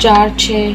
4-6